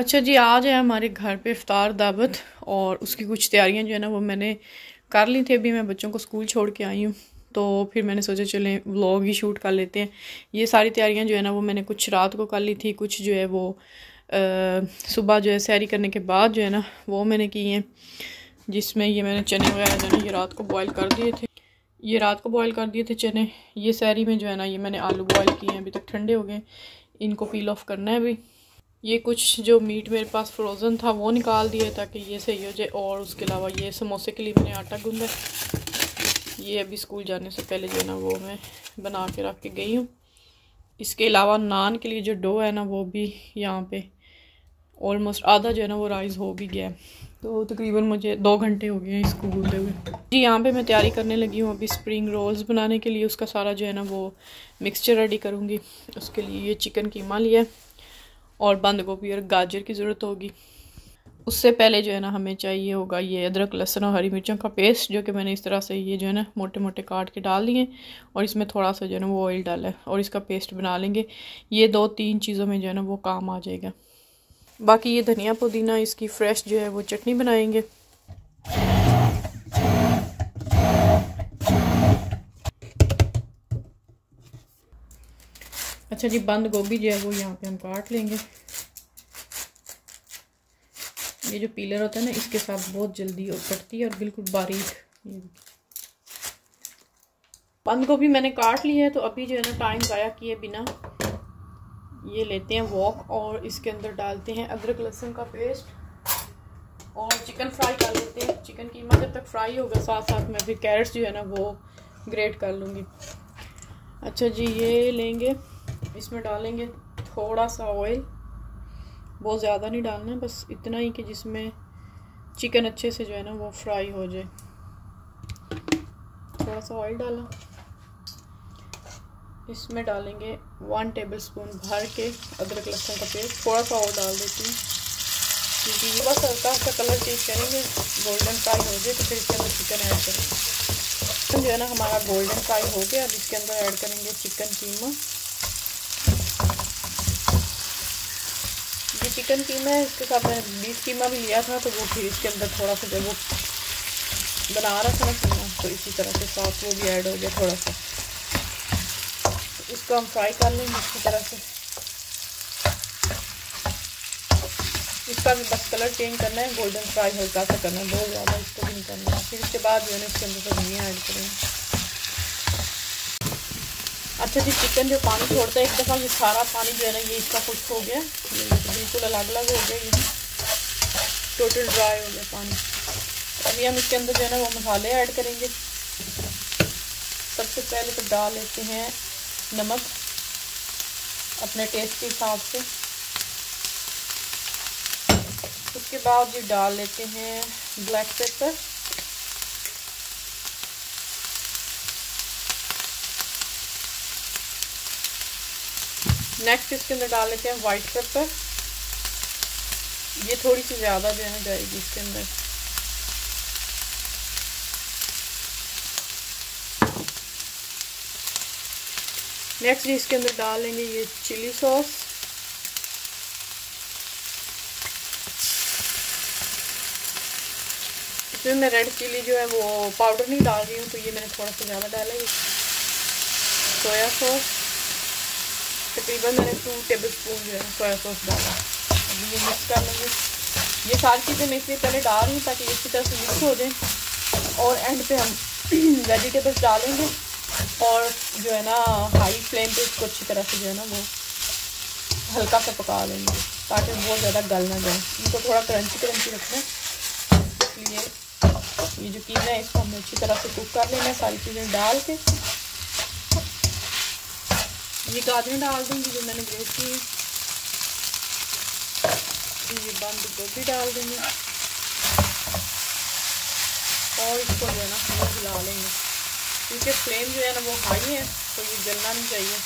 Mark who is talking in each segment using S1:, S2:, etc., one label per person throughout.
S1: अच्छा जी, आज है हमारे घर पे इफ्तार दावत और उसकी कुछ तैयारियां जो है ना वो मैंने कर ली थी। अभी मैं बच्चों को स्कूल छोड़ के आई हूँ, तो फिर मैंने सोचा चलें व्लॉग ही शूट कर लेते हैं। ये सारी तैयारियां जो है ना वो मैंने कुछ रात को कर ली थी, कुछ जो है वो सुबह जो है सैरी करने के बाद जो है ना वो मैंने की हैं। जिसमें ये मैंने चने वगैरह जो है ना ये रात को बॉयल कर दिए थे। चने। ये सैरी में जो है ना ये मैंने आलू बॉयल किए हैं, अभी तक ठंडे हो गए, इनको पील ऑफ करना है अभी। ये कुछ जो मीट मेरे पास फ्रोज़न था वो निकाल दिया ताकि ये सही हो जाए। और उसके अलावा ये समोसे के लिए मैंने आटा गूंदा, ये अभी स्कूल जाने से पहले जो है ना वो मैं बना के रख के गई हूँ। इसके अलावा नान के लिए जो डो है ना वो भी यहाँ पे ऑलमोस्ट आधा जो है ना वो राइस हो भी गया है। तो तकरीबन मुझे 2 घंटे हो गए हैं स्कूल होते हुए जी। यहाँ पे मैं तैयारी करने लगी हूँ अभी स्प्रिंग रोल्स बनाने के लिए। उसका सारा जो है ना वो मिक्सचर रेडी करूँगी। उसके लिए ये चिकन कीमा लिया और बंद गोभी और गाजर की ज़रूरत होगी। उससे पहले जो है ना हमें चाहिए होगा ये अदरक लहसुन और हरी मिर्चों का पेस्ट, जो कि मैंने इस तरह से ये जो है ना मोटे मोटे काट के डाल दिए और इसमें थोड़ा सा जो है ना वो ऑयल डाला है और इसका पेस्ट बना लेंगे। ये 2-3 चीज़ों में जो है ना वो काम आ जाएगा। बाकी ये धनिया पुदीना इसकी फ्रेश जो है वो चटनी बनाएंगे। अच्छा जी, बंद गोभी जो है वो यहाँ पे हम काट लेंगे। ये जो पीलर होता है ना इसके साथ बहुत जल्दी और कटती है और बिल्कुल बारीक। बंद गोभी मैंने काट ली है, तो अभी जो है ना टाइम ज़ाया किए बिना ये लेते हैं वॉक और इसके अंदर डालते हैं अदरक लहसुन का पेस्ट और चिकन फ्राई कर लेते हैं। चिकन कीमा जब तक फ्राई होगा साथ साथ मैं फिर कैरेट्स जो है ना वो ग्रेट कर लूँगी। अच्छा जी, ये लेंगे, इसमें डालेंगे थोड़ा सा ऑयल, बहुत ज़्यादा नहीं डालना, बस इतना ही कि जिसमें चिकन अच्छे से जो है ना वो फ्राई हो जाए। थोड़ा सा ऑयल डाला, इसमें डालेंगे 1 टेबलस्पून भर के अदरक लहसुन का पेस्ट। थोड़ा सा और डाल देती हूँ क्योंकि ये बस हल्का सा कलर चेंज करेंगे, गोल्डन फ्राई हो जाए तो फिर इसके अंदर चिकन ऐड करेंगे। जो है ना हमारा गोल्डन फ्राई हो गया, अब इसके अंदर ऐड करेंगे चिकन कीमा। ये चिकन कीमा है, इसके साथ मैंने बीफ कीमा भी लिया था, तो वो फिर इसके अंदर थोड़ा सा जब वो बना रहा था ना कीमा तो इसी तरह के साथ वो भी ऐड हो गया थोड़ा सा। तो इसको हम फ्राई कर लेंगे अच्छी तरह से। इसका भी बस कलर चेंज करना है, गोल्डन फ्राई हल्का सा करना है, बहुत ज़्यादा इसको भी नहीं करना है। फिर इसके बाद जो है ना इसके अंदर सब्जियाँ ऐड करेंगे। अच्छा जी, चिकन जो पानी छोड़ता है एक दफ़ा, ये सारा पानी जो है ना ये इसका खुश्क हो गया, ये बिल्कुल अलग अलग हो गया, ये टोटल ड्राई हो गया पानी। अभी हम इसके अंदर जो है ना वो मसाले ऐड करेंगे। सबसे पहले तो डाल लेते हैं नमक अपने टेस्ट के हिसाब से। उसके बाद ये डाल लेते हैं ब्लैक पेपर, नेक्स्ट इसके अंदर डाल लेते हैं वाइट पेपर। ये थोड़ी सी ज़्यादा जो है ना जाएगी इसके अंदर। नेक्स्ट इसके अंदर डाल लेंगे ये चिली सॉस। इसमें मैं रेड चिली जो है वो पाउडर नहीं डाल रही हूँ, तो ये मैंने थोड़ा सा ज़्यादा डाला है। सोया सॉस तकरीबन मैंने 2 टेबलस्पून जो है सोया सॉस डाला। अभी ये मिक्स कर लेंगे। ये सारी चीज़ें मैं इसलिए पहले डाल रही हूँ ताकि इसी तरह से मिक्स हो जाए और एंड पे हम वेजिटेबल्स डालेंगे और जो है ना हाई फ्लेम पे इसको अच्छी तरह से जो है ना वो हल्का सा पका लेंगे ताकि बहुत ज़्यादा गल ना जाए। इनको थोड़ा क्रंची रखना है, इसलिए ये जो कीमा है इसको हमें अच्छी तरह से कुक कर लेना है। सारी चीज़ें डाल के ये गाजर डाल दूँगी जो मैंने ग्रेट की, ये बंद गोभी डाल देंगे और इसको जो है ना हम हिला लेंगे क्योंकि फ्लेम जो है ना वो हाई है तो ये जलना नहीं चाहिए।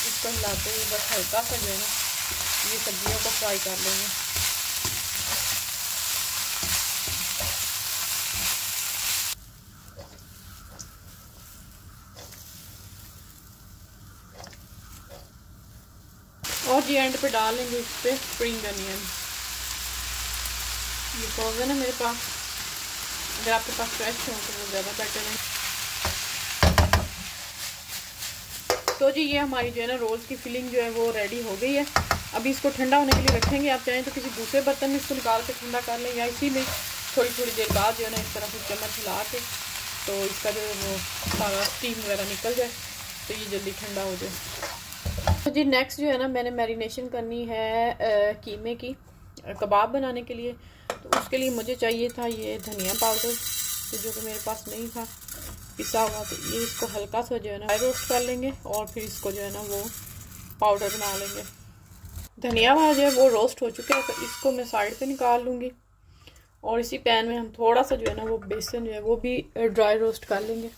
S1: इसको हिलाते हुए बस हल्का सा जो है ना ये सब्जियों को फ्राई कर लेंगे। और जी एंड पे डाल लेंगे इस पर स्प्रिंग अनियन। ये फ्रोजन है मेरे पास, अगर आपके पास फ्रेश हो तो वो ज़्यादा बेटर है। तो जी ये हमारी जो है ना रोल्स की फिलिंग जो है वो रेडी हो गई है। अभी इसको ठंडा होने के लिए रखेंगे। आप चाहें तो किसी दूसरे बर्तन में इसको निकाल के ठंडा कर लें, या इसी में थोड़ी थोड़ी देर बाद जो है ना इस तरह से चम्मच हिला के तो इसका जो है वो सारा स्टीम वगैरह निकल जाए, तो ये जल्दी ठंडा हो जाए। तो जी नेक्स्ट जो है ना मैंने मैरिनेशन करनी है कीमे की कबाब बनाने के लिए। तो उसके लिए मुझे चाहिए था ये धनिया पाउडर, तो जो कि मेरे पास नहीं था पिसा हुआ। तो ये इसको हल्का सा जो है ना ड्राई रोस्ट कर लेंगे और फिर इसको जो है ना वो पाउडर बना लेंगे। धनिया वहाँ जो है वो रोस्ट हो चुका है, तो इसको मैं साइड पे निकाल लूँगी। और इसी पैन में हम थोड़ा सा जो है ना वो बेसन जो है वो भी ड्राई रोस्ट कर लेंगे।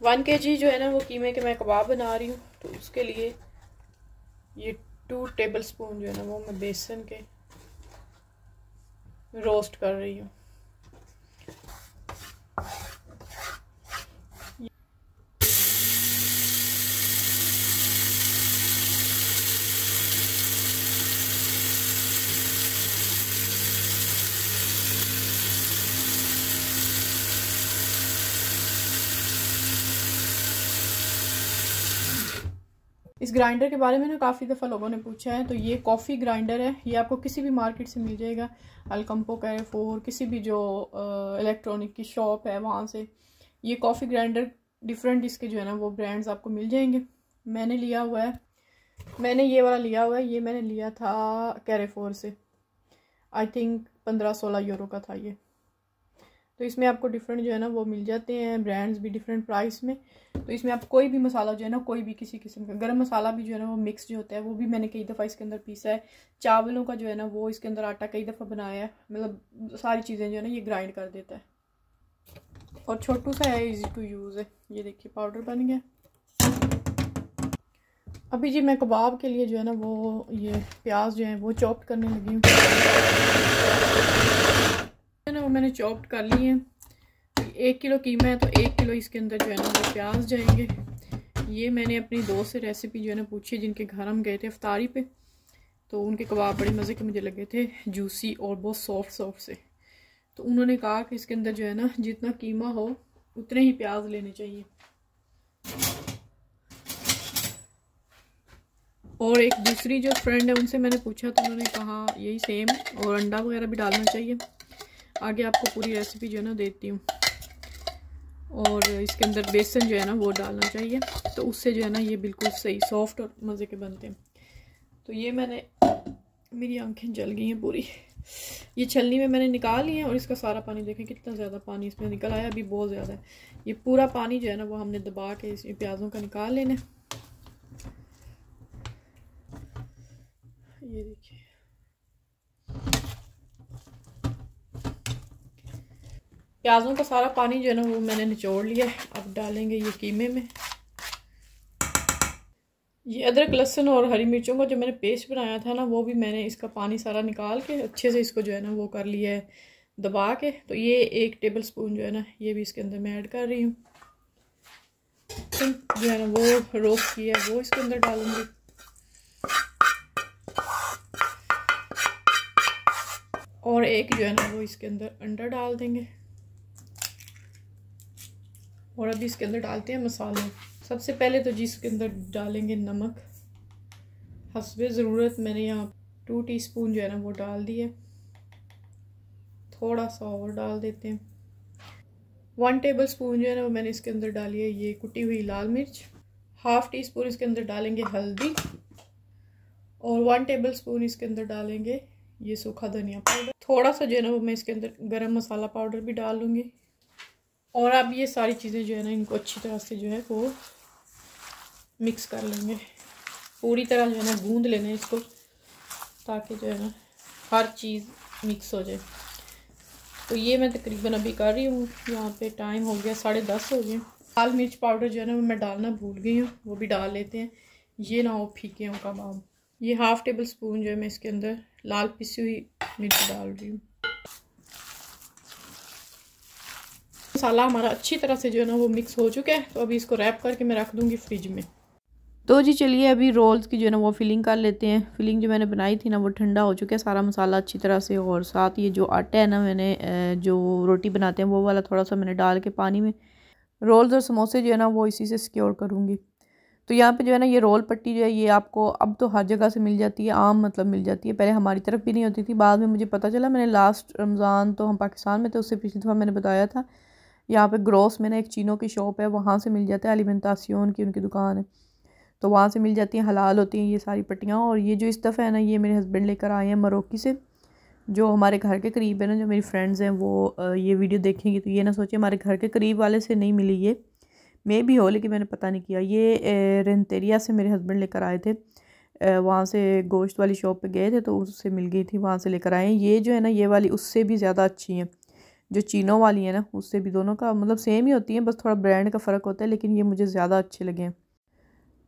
S1: 1 kg जो है ना वो कीमे के मैं कबाब बना रही हूँ, तो उसके लिए ये 2 टेबलस्पून जो है ना वो मैं बेसन के रोस्ट कर रही हूँ। इस ग्राइंडर के बारे में ना काफ़ी दफ़ा लोगों ने पूछा है। तो ये कॉफ़ी ग्राइंडर है, ये आपको किसी भी मार्केट से मिल जाएगा, अलकम्पो, कैरेफोर, किसी भी जो इलेक्ट्रॉनिक की शॉप है वहाँ से। ये कॉफ़ी ग्राइंडर डिफरेंट इसके जो है ना वो ब्रांड्स आपको मिल जाएंगे। मैंने लिया हुआ है, मैंने ये वाला लिया हुआ है, ये मैंने लिया था कैरेफोर से, आई थिंक 15-16 यूरो का था ये। तो इसमें आपको डिफरेंट जो है ना वो मिल जाते हैं, ब्रांड्स भी डिफरेंट प्राइस में। तो इसमें आप कोई भी मसाला जो है ना, कोई भी किसी किस्म का गरम मसाला भी जो है ना वो मिक्स जो होता है वो भी मैंने कई दफ़ा इसके अंदर पीसा है। चावलों का जो है ना वो इसके अंदर आटा कई दफ़ा बनाया है, मतलब सारी चीज़ें जो है ना ये ग्राइंड कर देता है। और छोटू सा है, ईजी टू यूज़ है। ये देखिए पाउडर बन गया। अभी जी मैं कबाब के लिए जो है ना वो ये प्याज जो है वो चॉप्ड करने लगी हूँ, है ना वो मैंने चॉप्ड कर ली है। 1 किलो कीमा है तो 1 किलो इसके अंदर जो है ना वो प्याज जाएंगे। ये मैंने अपनी दोस्त से रेसिपी जो है ना पूछी, जिनके घर हम गए थे इफ्तारी पे, तो उनके कबाब बड़े मज़े के मुझे लगे थे, जूसी और बहुत सॉफ्ट से। तो उन्होंने कहा कि इसके अंदर जो है ना जितना कीमा हो उतने ही प्याज लेने चाहिए। और एक दूसरी जो फ्रेंड है उनसे मैंने पूछा तो उन्होंने कहा यही सेम, और अंडा वगैरह भी डालना चाहिए। आगे आपको पूरी रेसिपी जो है ना देती हूँ। और इसके अंदर बेसन जो है ना वो डालना चाहिए, तो उससे जो है ना ये बिल्कुल सही सॉफ्ट और मज़े के बनते हैं। तो ये मैंने, मेरी आंखें जल गई हैं पूरी। ये छलनी में मैंने निकाल लिया और इसका सारा पानी देखें कितना ज़्यादा पानी इसमें निकल आया, अभी बहुत ज़्यादा है। ये पूरा पानी जो है ना वो हमने दबा के इस प्याज़ों का निकाल लेना। ये देखिए प्याज़ों का सारा पानी जो है ना वो मैंने निचोड़ लिया। अब डालेंगे ये कीमे में। ये अदरक, लहसुन और हरी मिर्चों का जो मैंने पेस्ट बनाया था ना वो भी मैंने इसका पानी सारा निकाल के अच्छे से इसको जो है ना वो कर लिया है दबा के। तो ये 1 टेबलस्पून जो है ना ये भी इसके अंदर मैं ऐड कर रही हूँ। जो है ना वो रोस्ट किया है वो इसके अंदर डालूंगी। और एक जो है ना वो इसके अंदर अंडा डाल देंगे। और अभी इसके अंदर डालते हैं मसाले। सबसे पहले तो जी इसके अंदर डालेंगे नमक हस्बे ज़रूरत। मैंने यहाँ 2 टीस्पून जो है ना वो डाल दिए, थोड़ा सा और डाल देते हैं। 1 टेबलस्पून जो है ना वो मैंने इसके अंदर डाली है ये कुटी हुई लाल मिर्च। 1/2 टीस्पून इसके अंदर डालेंगे हल्दी, और 1 टेबलस्पून इसके अंदर डालेंगे ये सूखा धनिया पाउडर। थोड़ा सा जो है ना वो मैं इसके अंदर गरम मसाला पाउडर भी डाल लूँगी। और अब ये सारी चीज़ें जो है ना इनको अच्छी तरह से जो है वो मिक्स कर लेंगे। पूरी तरह जो है ना गूंद लेना है इसको, ताकि जो है ना हर चीज़ मिक्स हो जाए। तो ये मैं तकरीबन अभी कर रही हूँ। यहाँ पे टाइम हो गया 10:30 हो गए। लाल मिर्च पाउडर जो है ना वो मैं डालना भूल गई हूँ, वो भी डाल लेते हैं, ये ना हो फीके हो कबाब। ये 1/2 टेबलस्पून जो है मैं इसके अंदर लाल पिसी हुई मिर्च डाल रही हूँ। मसाला हमारा अच्छी तरह से जो है ना वो मिक्स हो चुका है। तो अभी इसको रैप करके मैं रख दूँगी फ्रिज में। तो जी चलिए अभी रोल्स की जो है ना वो फिलिंग कर लेते हैं। फिलिंग जो मैंने बनाई थी ना वो ठंडा हो चुका है सारा मसाला अच्छी तरह से, और साथ ये जो आटा है ना मैंने जो रोटी बनाते हैं वो वाला थोड़ा सा मैंने डाल के पानी में रोल्स और समोसे जो है ना वो इसी से सिक्योर करूँगी। तो यहाँ पे जो है ना ये रोल पट्टी जो है ये आपको अब तो हर जगह से मिल जाती है, आम मतलब मिल जाती है। पहले हमारी तरफ भी नहीं होती थी, बाद में मुझे पता चला। मैंने लास्ट रमज़ान तो हम पाकिस्तान में थे, उससे पिछली दफ़ा मैंने बताया था यहाँ पे ग्रोस में ना एक चीनों की शॉप है, वहाँ से मिल जाता है, अलीमेंटासियोन की उनकी दुकान है, तो वहाँ से मिल जाती हैं, हलाल होती हैं ये सारी पट्टियाँ। और ये जो इस दफ़ा है ना ये मेरे हस्बैंड लेकर आए हैं मरोक्की से, जो हमारे घर के करीब है ना, जो मेरी फ्रेंड्स हैं वो ये वीडियो देखेंगी तो ये ना सोचिए हमारे घर के करीब वाले से नहीं मिली, ये मे भी हो लेकिन मैंने पता नहीं किया। ये रेंतेरिया से मेरे हस्बैंड लेकर आए थे, वहाँ से गोश्त वाली शॉप पे गए थे तो उससे मिल गई थी, वहाँ से लेकर आए हैं। ये जो है ना ये वाली उससे भी ज़्यादा अच्छी हैं, जो चीनों वाली है ना उससे भी, दोनों का मतलब सेम ही होती हैं, बस थोड़ा ब्रांड का फ़र्क होता है, लेकिन ये मुझे ज़्यादा अच्छे लगे हैं।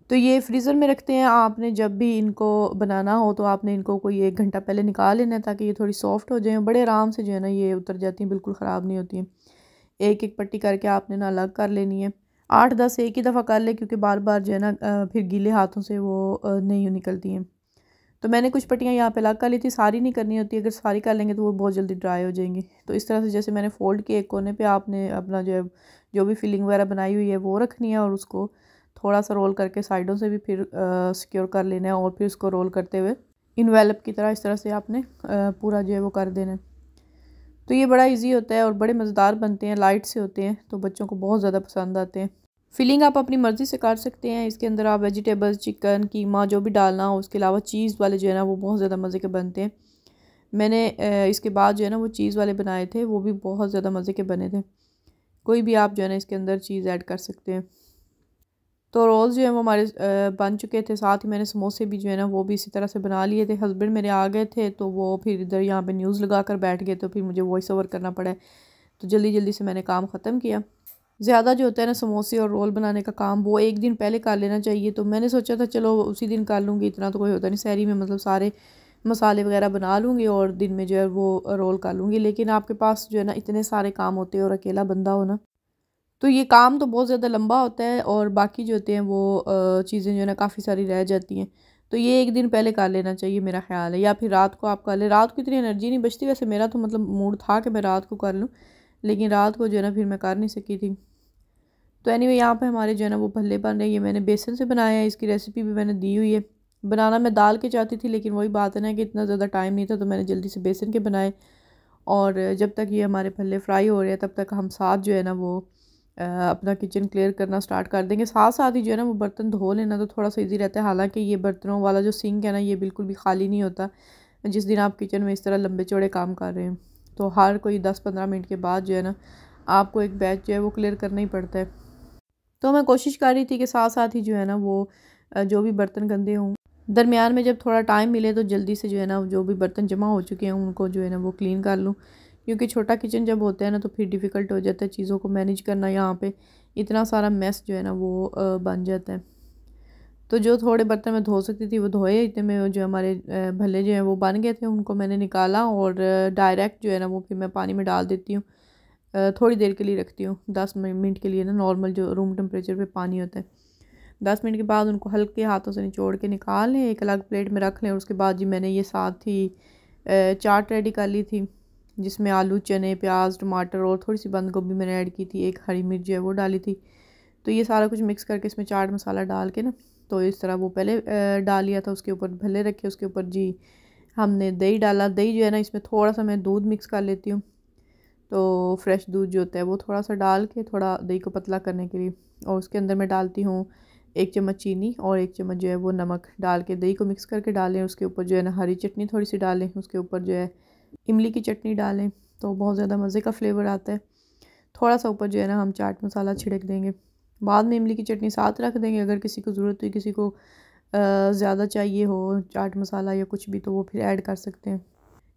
S1: तो ये फ्रीज़र में रखते हैं। आपने जब भी इनको बनाना हो तो आपने इनको कोई 1 घंटा पहले निकाल लेना है ताकि ये थोड़ी सॉफ्ट हो जाए, बड़े आराम से जो है ना ये उतर जाती हैं, बिल्कुल ख़राब नहीं होती हैं। एक एक पट्टी करके आपने ना अलग कर लेनी है, 8-10 एक ही दफ़ा कर ले, क्योंकि बार बार जो है ना फिर गीले हाथों से वो नहीं निकलती हैं। तो मैंने कुछ पट्टियाँ यहाँ पे अलग कर ली थी, सारी नहीं करनी होती, अगर सारी कर लेंगे तो वो बहुत जल्दी ड्राई हो जाएंगी। तो इस तरह से जैसे मैंने फ़ोल्ड किए एक कोने पे, आपने अपना जो है जो भी फिलिंग वगैरह बनाई हुई है वो रखनी है, और उसको थोड़ा सा रोल करके साइडों से भी फिर सिक्योर कर लेना है, और फिर उसको रोल करते हुए इन्वेलप की तरह इस तरह से आपने पूरा जो है वो कर देना है। तो ये बड़ा इजी होता है और बड़े मज़ेदार बनते हैं, लाइट से होते हैं, तो बच्चों को बहुत ज़्यादा पसंद आते हैं। फिलिंग आप अपनी मर्ज़ी से कर सकते हैं, इसके अंदर आप वेजिटेबल्स, चिकन, कीमा जो भी डालना हो, उसके अलावा चीज़ वाले जो है ना वो बहुत ज़्यादा मज़े के बनते हैं। मैंने इसके बाद जो है ना वो चीज़ वाले बनाए थे, वो भी बहुत ज़्यादा मज़े के बने थे। कोई भी आप जो है ना इसके अंदर चीज़ ऐड कर सकते हैं। तो रोल्स जो है वो हमारे बन चुके थे, साथ ही मैंने समोसे भी जो है ना वो भी इसी तरह से बना लिए थे। हस्बैंड मेरे आ गए थे तो वो फिर इधर यहाँ पे न्यूज़ लगा कर बैठ गए, तो फिर मुझे वॉइस ओवर करना पड़ा, तो जल्दी जल्दी से मैंने काम ख़त्म किया। ज़्यादा जो होता है ना समोसे और रोल बनाने का काम वो एक दिन पहले कर लेना चाहिए, तो मैंने सोचा था चलो उसी दिन कर लूँगी, इतना तो कोई होता नहीं, सहरी में मतलब सारे मसाले वगैरह बना लूँगी और दिन में जो है वो रोल कर लूँगी। लेकिन आपके पास जो है ना इतने सारे काम होते हैं और अकेला बंदा हो ना, तो ये काम तो बहुत ज़्यादा लंबा होता है, और बाकी जो होते हैं वो चीज़ें जो है ना काफ़ी सारी रह जाती हैं। तो ये एक दिन पहले कर लेना चाहिए मेरा ख़्याल है, या फिर रात को आप कर लें। रात को इतनी एनर्जी नहीं बचती, वैसे मेरा तो मतलब मूड था कि मैं रात को कर लूँ, लेकिन रात को जो है ना फिर मैं कर नहीं सकी थी। तो एनीवे यहाँ पे हमारे जो है ना वो भल्ले बन रहे हैं, ये मैंने बेसन से बनाया है, इसकी रेसिपी भी मैंने दी हुई है। बनाना मैं दाल के चाहती थी, लेकिन वही बात है ना कि इतना ज़्यादा टाइम नहीं था, तो मैंने जल्दी से बेसन के बनाए। और जब तक ये हमारे भल्ले फ्राई हो रहे हैं तब तक हम साथ जो है ना वो अपना किचन क्लियर करना स्टार्ट कर देंगे। साथ साथ ही जो है ना वो बर्तन धो लेना तो थोड़ा सा ईजी रहता है। हालांकि ये बर्तनों वाला जो सिंक है ना ये बिल्कुल भी खाली नहीं होता जिस दिन आप किचन में इस तरह लंबे चौड़े काम कर रहे हैं। तो हर कोई 10-15 मिनट के बाद जो है ना आपको एक बैच जो है वो क्लियर करना ही पड़ता है। तो मैं कोशिश कर रही थी कि साथ साथ ही जो है ना वो जो भी बर्तन गंदे हों, दरमियान में जब थोड़ा टाइम मिले तो जल्दी से जो है ना जो भी बर्तन जमा हो चुके हैं उनको जो है ना वो क्लीन कर लूँ, क्योंकि छोटा किचन जब होता है ना तो फिर डिफ़िकल्ट हो जाता है चीज़ों को मैनेज करना। यहाँ पे इतना सारा मेस जो है ना वो बन जाता है। तो जो थोड़े बर्तन मैं धो सकती थी वो धोए, इतने में जो हमारे भल्ले जो हैं वो बन गए थे, उनको मैंने निकाला और डायरेक्ट जो है ना वो फिर मैं पानी में डाल देती हूँ। थोड़ी देर के लिए रखती हूँ, 10 मिनट के लिए ना, नॉर्मल जो रूम टेम्परेचर पे पानी होता है। 10 मिनट के बाद उनको हल्के हाथों से निचोड़ के निकाल लें, एक अलग प्लेट में रख लें। और उसके बाद जी मैंने ये साथ ही चाट रेडी कर ली थी, जिसमें आलू, चने, प्याज, टमाटर और थोड़ी सी बंद गोभी मैंने ऐड की थी, एक हरी मिर्च जो है वो डाली थी। तो ये सारा कुछ मिक्स करके इसमें चाट मसाला डाल के ना, तो इस तरह वो पहले डाल लिया था, उसके ऊपर भल्ले रखे, उसके ऊपर जी हमने दही डाला। दही जो है ना इसमें थोड़ा सा मैं दूध मिक्स कर लेती हूँ, तो फ्रेश दूध जो होता है वो थोड़ा सा डाल के थोड़ा दही को पतला करने के लिए, और उसके अंदर मैं डालती हूँ 1 चम्मच चीनी और 1 चम्मच जो है वो नमक डाल के दही को मिक्स करके डालें। उसके ऊपर जो है ना हरी चटनी थोड़ी सी डालें, उसके ऊपर जो है इमली की चटनी डालें, तो बहुत ज़्यादा मज़े का फ्लेवर आता है। थोड़ा सा ऊपर जो है ना हम चाट मसाला छिड़क देंगे, बाद में इमली की चटनी साथ रख देंगे, अगर किसी को ज़रूरत हुई, किसी को ज़्यादा चाहिए हो चाट मसाला या कुछ भी, तो वो फिर ऐड कर सकते हैं।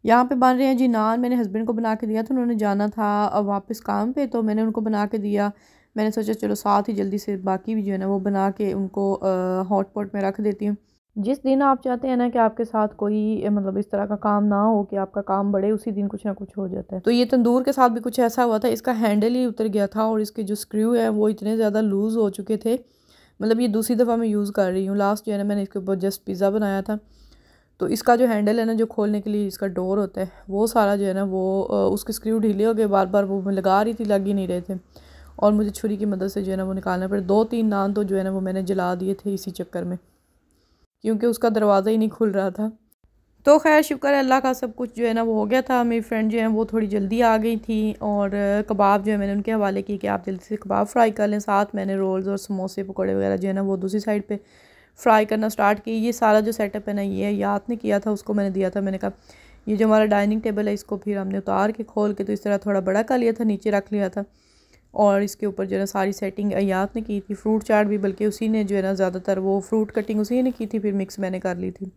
S1: यहाँ पे बन रहे हैं जी नान, मैंने हस्बैंड को बना के दिया था, उन्होंने जाना था अब वापस काम पे, तो मैंने उनको बना के दिया। मैंने सोचा चलो साथ ही जल्दी से बाकी भी जो है ना वो बना के उनको हॉट पॉट में रख देती हूँ। जिस दिन आप चाहते हैं ना कि आपके साथ कोई मतलब इस तरह का काम ना हो कि आपका काम बढ़े, उसी दिन कुछ ना कुछ हो जाता है। तो ये तंदूर के साथ भी कुछ ऐसा हुआ था, इसका हैंडल ही उतर गया था और इसके जो स्क्रू है वो इतने ज़्यादा लूज़ हो चुके थे, मतलब ये दूसरी दफ़ा मैं यूज़ कर रही हूँ। लास्ट जो है ना मैंने इसके ऊपर जस्ट पिज़्ज़ा बनाया था, तो इसका जो हैंडल है ना, जो खोलने के लिए इसका डोर होता है, वो सारा जो है ना वो उसके स्क्रू ढीले हो गए, बार बार वो मैं लगा रही थी, लग ही नहीं रहे थे, और मुझे छुरी की मदद से जो है ना वो निकालना पड़ा। 2-3 नान तो जो है ना वो मैंने जला दिए थे इसी चक्कर में, क्योंकि उसका दरवाज़ा ही नहीं खुल रहा था। तो खैर शुक्र है अल्लाह का, सब कुछ जो है ना वो हो गया था। मेरी फ्रेंड जो है वो थोड़ी जल्दी आ गई थी, और कबाब जो है मैंने उनके हवाले किए कि आप जल्दी से कबाब फ्राई कर लें। साथ मैंने रोल्स और समोसे पकौड़े वगैरह जो है ना वो दूसरी साइड पे फ्राई करना स्टार्ट की। ये सारा जो सेटअप है ना ये याद ने किया था, उसको मैंने दिया था। मैंने कहा ये जो हमारा डाइनिंग टेबल है इसको फिर हमने उतार के खोल के तो इस तरह थोड़ा बड़ा कर लिया था, नीचे रख लिया था, और इसके ऊपर जो है ना सारी सेटिंग अयात ने की थी। फ्रूट चाट भी बल्कि उसी ने जो है ना ज़्यादातर वो फ्रूट कटिंग उसी ने की थी, फिर मिक्स मैंने कर ली थी,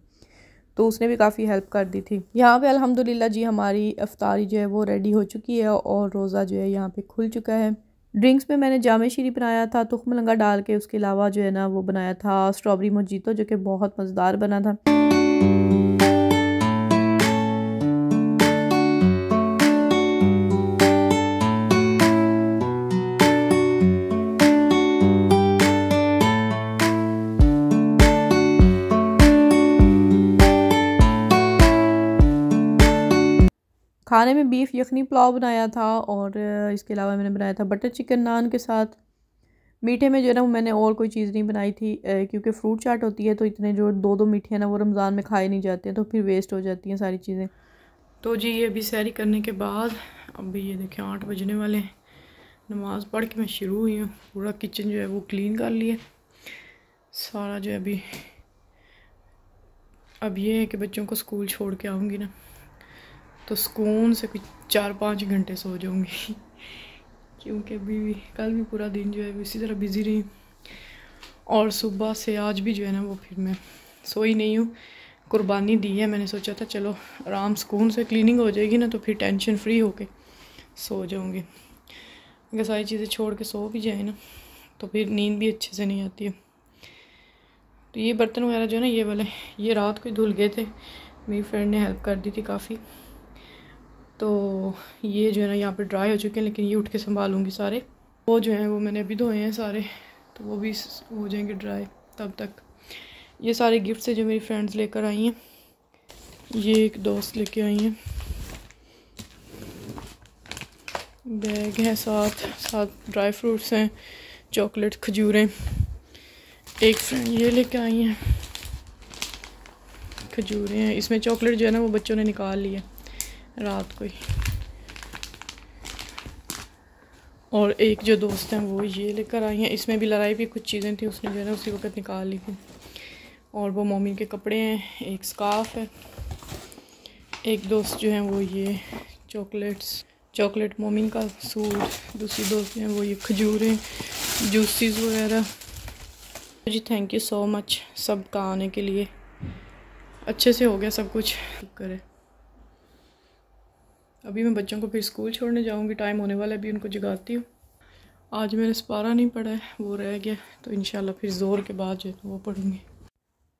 S1: तो उसने भी काफ़ी हेल्प कर दी थी। यहाँ पे अल्हम्दुलिल्लाह जी हमारी इफ्तारी जो है वो रेडी हो चुकी है, और रोज़ा जो है यहाँ पे खुल चुका है। ड्रिंक्स में मैंने जामे शीरी बनाया था तुख्म लंगा डाल के, उसके अलावा जो है ना वो बनाया था स्ट्रॉबेरी मोजीतो, जो कि बहुत मज़ेदार बना था। खाने में बीफ यखनी पुलाव बनाया था, और इसके अलावा मैंने बनाया था बटर चिकन नान के साथ। मीठे में जो है ना मैंने और कोई चीज़ नहीं बनाई थी, क्योंकि फ्रूट चाट होती है तो इतने जो 2-2 मीठे हैं ना वो रमज़ान में खाए नहीं जाते हैं, तो फिर वेस्ट हो जाती हैं सारी चीज़ें। तो जी ये अभी सैरी करने के बाद अभी ये देखें 8 बजने वाले हैं। नमाज़ पढ़ के मैं शुरू हुई हूँ। पूरा किचन जो है वो क्लीन कर लिया सारा जो है। अभी अब ये है कि बच्चों को स्कूल छोड़ के आऊँगी ना, तो सुकून से कुछ 4-5 घंटे सो जाऊँगी क्योंकि अभी कल भी पूरा दिन जो है वो इसी तरह बिज़ी रही, और सुबह से आज भी जो है ना वो फिर मैं सोई नहीं हूँ। कुर्बानी दी है, मैंने सोचा था चलो आराम सुकून से क्लीनिंग हो जाएगी ना तो फिर टेंशन फ्री होके सो जाऊँगी। अगर सारी चीज़ें छोड़ के सो भी जाए ना तो फिर नींद भी अच्छे से नहीं आती है। तो ये बर्तन वगैरह जो है ना ये वाले ये रात को ही धुल गए थे, मेरी फ्रेंड ने हेल्प कर दी थी काफ़ी, तो ये जो है ना यहाँ पे ड्राई हो चुके हैं, लेकिन ये उठ के संभालूंगी सारे। वो जो है वो मैंने अभी धोए हैं सारे, तो वो भी हो जाएंगे ड्राई तब तक। ये सारे गिफ्ट्स है जो मेरी फ्रेंड्स लेकर आई हैं। ये एक दोस्त लेके आई हैं, बैग है, साथ ड्राई फ्रूट्स हैं, चॉकलेट, खजूरें। एक फ्रेंड ये लेके आई हैं खजूरें हैं, इसमें चॉकलेट जो है ना वो बच्चों ने निकाल लिया रात को ही। और एक जो दोस्त हैं वो ये लेकर आई हैं, इसमें भी लड़ाई भी कुछ चीज़ें थी, उसने जो है ना उसी वक्त निकाल ली थी। और वो मम्मी के कपड़े हैं, एक स्कार्फ है। एक दोस्त जो है वो ये चॉकलेट मम्मी का सूट, दूसरी दोस्त जो है वो ये खजूरें, जूसेस वगैरह। जी थैंक यू सो मच सबका आने के लिए, अच्छे से हो गया सब कुछ, करे। अभी मैं बच्चों को फिर स्कूल छोड़ने जाऊंगी, टाइम होने वाला है, अभी उनको जगाती हूँ। आज मैंने सपारा नहीं पढ़ा है, वो रह गया, तो इंशाल्लाह फिर ज़ोर के बाद जो है वो पढ़ूंगी।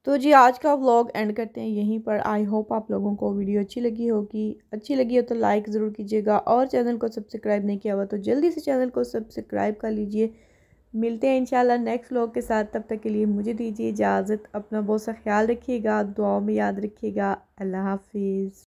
S1: तो जी आज का व्लॉग एंड करते हैं यहीं पर। आई होप आप लोगों को वीडियो अच्छी लगी होगी। अच्छी लगी हो तो लाइक ज़रूर कीजिएगा, और चैनल को सब्सक्राइब नहीं किया हुआ तो जल्दी से चैनल को सब्सक्राइब कर लीजिए। मिलते हैं इंशाल्लाह नेक्स्ट व्लॉग के साथ, तब तक के लिए मुझे दीजिए इजाज़त। अपना बहुत सा ख्याल रखिएगा, दुआओं में याद रखिएगा। अल्लाह हाफिज़।